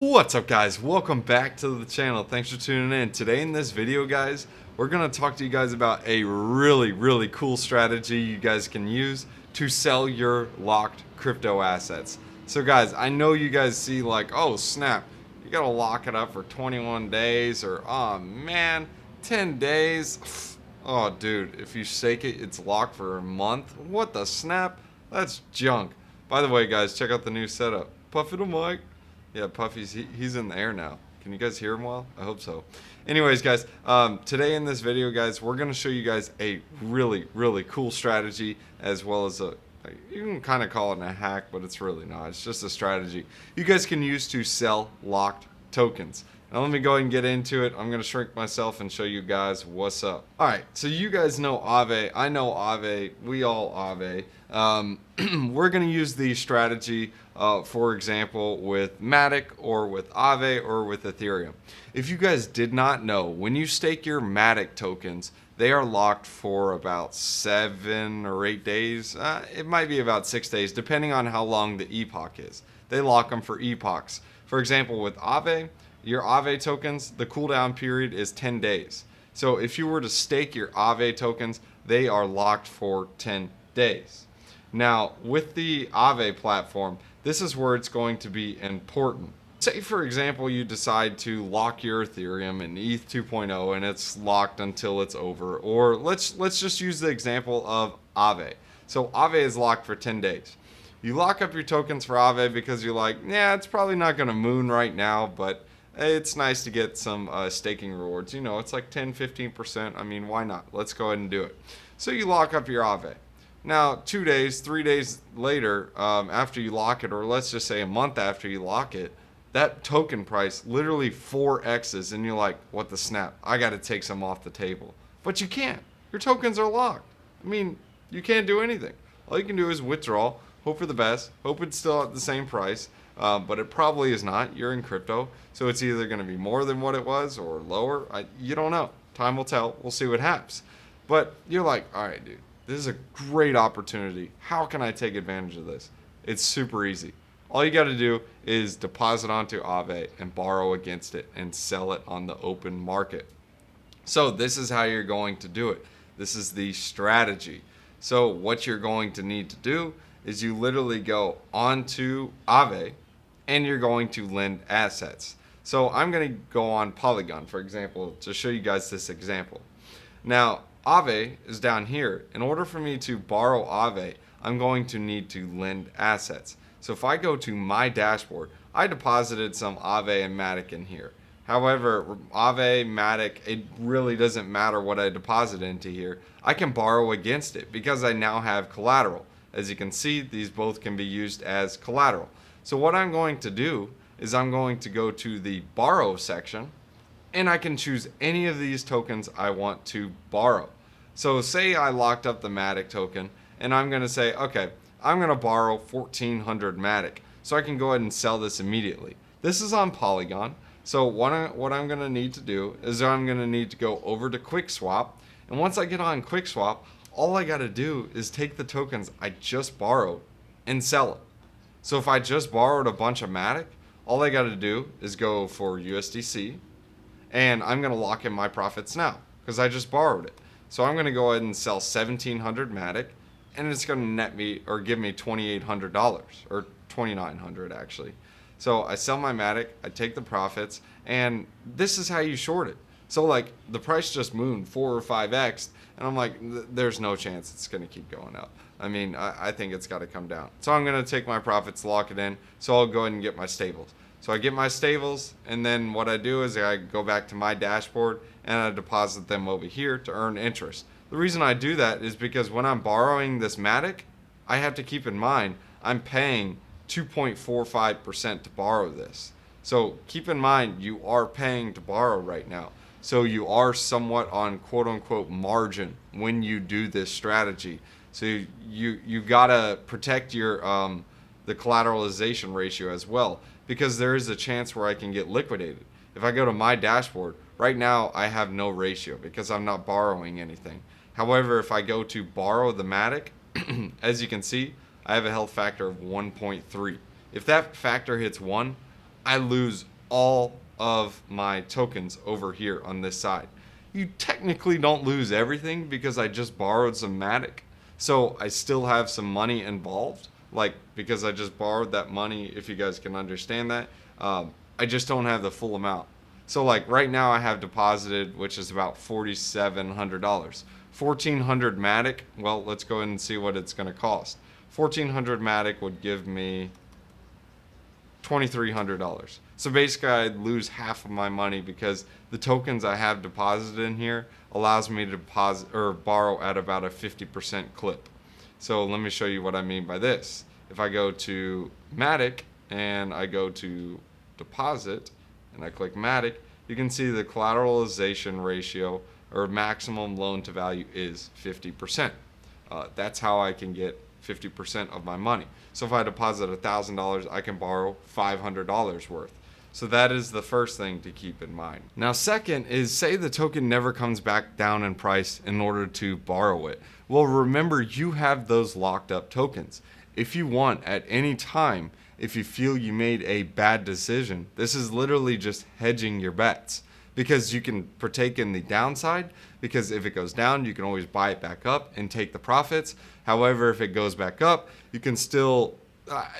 What's up, guys? Welcome back to the channel. Thanks for tuning in. Today in this video, guys, we're going to talk to you guys about a really cool strategy you guys can use to sell your locked crypto assets. So guys, I know you guys see like, oh snap, you got to lock it up for 21 days, or oh man, 10 days. Oh dude, if you stake it, it's locked for a month. What the snap? That's junk. By the way, guys, check out the new setup. Puff it a mic. Yeah, Puffy's he's in the air now. Can you guys hear him well? I hope so. Anyways, guys, today in this video, guys, we're gonna show you guys a really cool strategy, as well as you can kind of call it a hack, but it's really not. It's just a strategy you guys can use to sell locked tokens. Now let me go ahead and get into it. I'm gonna shrink myself and show you guys what's up. All right, so you guys know Aave. I know Aave. We all Aave. We're gonna use the strategy, for example, with Matic or with Aave or with Ethereum. If you guys did not know, when you stake your Matic tokens, they are locked for about 7 or 8 days. It might be about 6 days, depending on how long the epoch is. They lock them for epochs. For example, with Aave, your Aave tokens, the cooldown period is 10 days. So if you were to stake your Aave tokens, they are locked for 10 days. Now, with the Aave platform, this is where it's going to be important. Say, for example, you decide to lock your Ethereum in ETH 2.0 and it's locked until it's over. Or let's just use the example of Aave. So Aave is locked for 10 days. You lock up your tokens for Aave because you're like, yeah, it's probably not going to moon right now, but it's nice to get some staking rewards. You know, it's like 10-15%. I mean, why not? Let's go ahead and do it. So you lock up your Aave. Now, 2 days, 3 days later, after you lock it, or let's just say a month after you lock it, that token price literally 4x's, and you're like, what the snap? I got to take some off the table. But you can't. Your tokens are locked. I mean, you can't do anything. All you can do is withdraw, hope for the best, hope it's still at the same price, but it probably is not. You're in crypto, so it's either going to be more than what it was or lower. You don't know. Time will tell. We'll see what happens. But you're like, all right, dude, this is a great opportunity. How can I take advantage of this? It's super easy. All you got to do is deposit onto Aave and borrow against it and sell it on the open market. So this is how you're going to do it. This is the strategy. So what you're going to need to do is you literally go onto Aave and you're going to lend assets. So I'm going to go on Polygon, for example, to show you guys this example. Now, Aave is down here. In order for me to borrow Aave, I'm going to need to lend assets. So if I go to my dashboard, I deposited some Aave and Matic in here. However, Aave, Matic, it really doesn't matter what I deposit into here. I can borrow against it because I now have collateral. As you can see, these both can be used as collateral. So what I'm going to do is I'm going to go to the borrow section, and I can choose any of these tokens I want to borrow. So say I locked up the Matic token, and I'm going to say, okay, I'm going to borrow 1400 Matic. So I can go ahead and sell this immediately. This is on Polygon. So what I'm going to need to do is I'm going to need to go over to QuickSwap. And once I get on QuickSwap, all I got to do is take the tokens I just borrowed and sell it. So if I just borrowed a bunch of Matic, all I got to do is go for USDC, and I'm going to lock in my profits now because I just borrowed it. So I'm going to go ahead and sell 1700 Matic, and it's going to net me or give me $2,800 or $2,900 actually. So I sell my Matic, I take the profits, and this is how you short it. So like the price just mooned 4 or 5x, and I'm like, there's no chance it's going to keep going up. I mean, I think it's got to come down. So I'm going to take my profits, lock it in. So I'll go ahead and get my stables. So I get my stables, and then what I do is I go back to my dashboard and I deposit them over here to earn interest. The reason I do that is because when I'm borrowing this Matic, I have to keep in mind I'm paying 2.45% to borrow this. So keep in mind you are paying to borrow right now. So you are somewhat on quote unquote margin when you do this strategy. So you gotta protect your the collateralization ratio as well, because there is a chance where I can get liquidated. If I go to my dashboard, right now I have no ratio because I'm not borrowing anything. However, if I go to borrow the Matic, as you can see, I have a health factor of 1.3. If that factor hits 1, I lose all of my tokens over here on this side. You technically don't lose everything because I just borrowed some Matic. So I still have some money involved, like because I just borrowed that money, if you guys can understand that. I just don't have the full amount. So like right now I have deposited, which is about $4,700. 1,400 Matic, well, let's go ahead and see what it's going to cost. 1,400 Matic would give me $2,300. So basically I'd lose half of my money because the tokens I have deposited in here allows me to deposit or borrow at about a 50% clip. So let me show you what I mean by this. If I go to Matic and I go to deposit and I click Matic, you can see the collateralization ratio or maximum loan to value is 50%. That's how I can get 50% of my money. So if I deposit $1,000, I can borrow $500 worth. So that is the first thing to keep in mind. Now, second is say the token never comes back down in price in order to borrow it. Well, remember you have those locked up tokens. If you want at any time, if you feel you made a bad decision, this is literally just hedging your bets, because you can partake in the downside, because if it goes down, you can always buy it back up and take the profits. However, if it goes back up, you can still,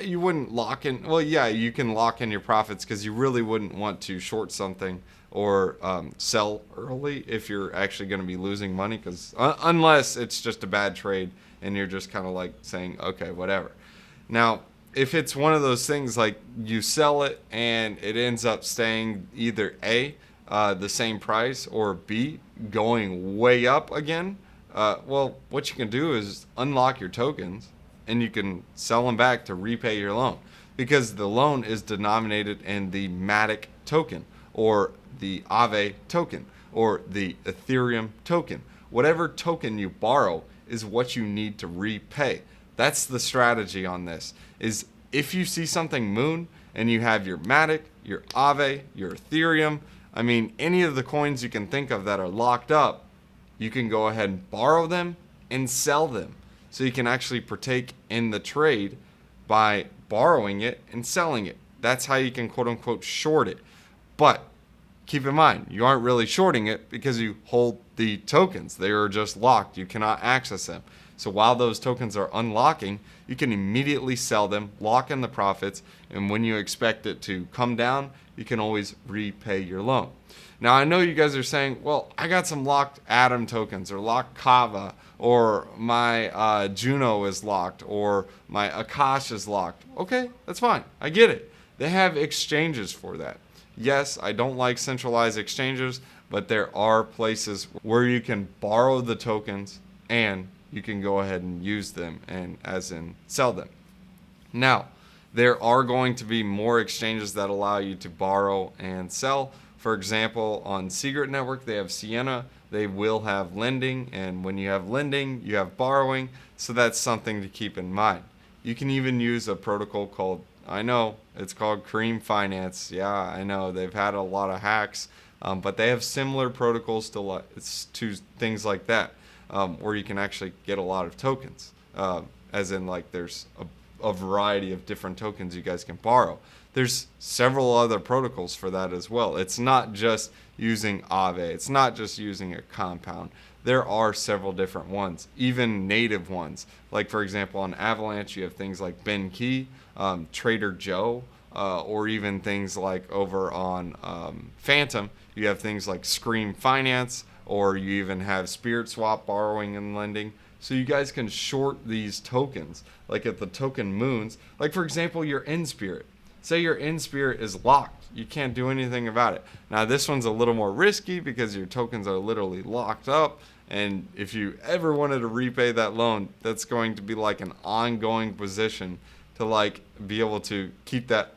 you wouldn't lock in, well, yeah, you can lock in your profits because you really wouldn't want to short something or sell early if you're actually going to be losing money, because unless it's just a bad trade and you're just kind of like saying, okay, whatever. Now, if it's one of those things like you sell it and it ends up staying either A, the same price, or B, going way up again, well, what you can do is unlock your tokens and you can sell them back to repay your loan, because the loan is denominated in the Matic token or the Aave token or the Ethereum token. Whatever token you borrow is what you need to repay. That's the strategy on this, is if you see something moon and you have your Matic, your Aave, your Ethereum, I mean, any of the coins you can think of that are locked up, you can go ahead and borrow them and sell them. So you can actually partake in the trade by borrowing it and selling it. That's how you can quote unquote short it. But keep in mind, you aren't really shorting it because you hold the tokens. They are just locked. You cannot access them. So while those tokens are unlocking, you can immediately sell them, lock in the profits, and when you expect it to come down, you can always repay your loan. Now, I know you guys are saying, well, I got some locked Atom tokens or locked Kava, or my Juno is locked, or my Akash is locked. Okay, that's fine. I get it. They have exchanges for that. Yes, I don't like centralized exchanges, but there are places where you can borrow the tokens and you can go ahead and use them, and as in sell them. Now, there are going to be more exchanges that allow you to borrow and sell. For example, on Secret Network, they have Sienna. They will have lending, and when you have lending, you have borrowing. So that's something to keep in mind. You can even use a protocol called, I know, it's called Cream Finance. Yeah, I know, they've had a lot of hacks, but they have similar protocols to things like that, where you can actually get a lot of tokens, as in like there's a variety of different tokens you guys can borrow. There's several other protocols for that as well. It's not just using Aave. It's not just using a compound. There are several different ones, even native ones. Like, for example, on Avalanche, you have things like Ben Key, Trader Joe, or even things like over on Fantom, you have things like Scream Finance, or you even have Spirit Swap borrowing and lending. So you guys can short these tokens. Like if the token moons, like for example, your InSpirit. Say your InSpirit is locked. You can't do anything about it. Now this one's a little more risky because your tokens are literally locked up. And if you ever wanted to repay that loan, that's going to be like an ongoing position to like be able to keep that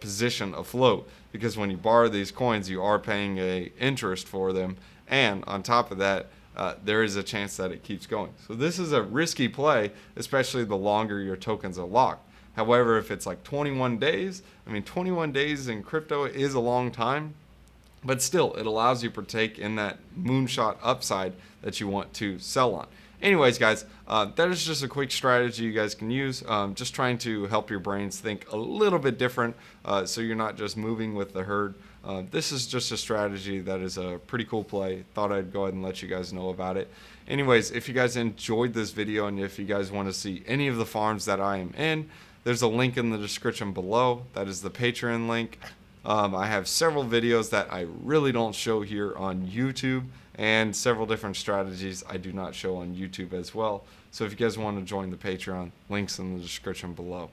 position afloat. Because when you borrow these coins, you are paying a interest for them. And on top of that, there is a chance that it keeps going. So this is a risky play, especially the longer your tokens are locked. However, if it's like 21 days, I mean, 21 days in crypto is a long time, but still, it allows you to partake in that moonshot upside that you want to sell on. Anyways, guys, that is just a quick strategy you guys can use. Just trying to help your brains think a little bit different, so you're not just moving with the herd. This is just a strategy that is a pretty cool play. Thought I'd go ahead and let you guys know about it. Anyways, if you guys enjoyed this video and if you guys want to see any of the farms that I am in, there's a link in the description below. That is the Patreon link. I have several videos that I really don't show here on YouTube, and several different strategies I do not show on YouTube as well. So if you guys want to join the Patreon, links in the description below.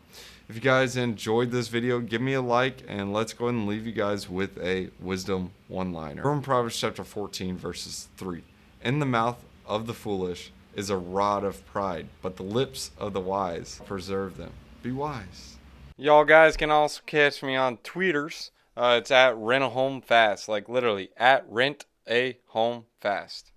If you guys enjoyed this video, give me a like, and let's go ahead and leave you guys with a wisdom one-liner. From Proverbs chapter 14, verses 3. In the mouth of the foolish is a rod of pride, but the lips of the wise preserve them. Be wise. Y'all guys can also catch me on tweeters. It's at rent a home fast, like literally at rent a home fast.